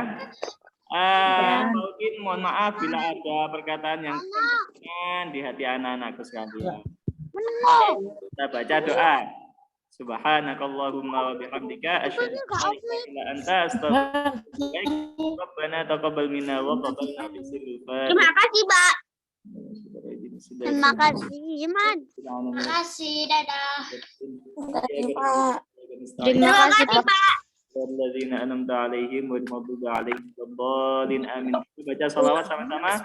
Mungkin mohon maaf bila ada perkataan yang berkenan di hati anak-anakku sekalian. Kita baca doa. Subhanakallahumma wa bihamdika asyhadu an la ilaha illa anta astaghfiruka Rabbana taqabbal minna wa taqabbal Terima kasih Pak. Terima kasih Iman. Terima kasih, dadah. Terima kasih Pak. Walladzina an'amta 'alaihim wal maghdubi 'alaihim waddallin amin. Baca salawat sama-sama.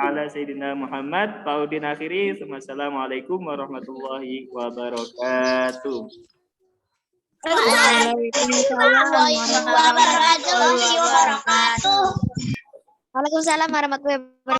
Ala Sayyidina Muhammad. Pak Udin akhiri. Assalamualaikum warahmatullahi wabarakatuh. Waalaikumsalam warahmatullahi wabarakatuh. Waalaikumsalam warahmatullahi wabarakatuh.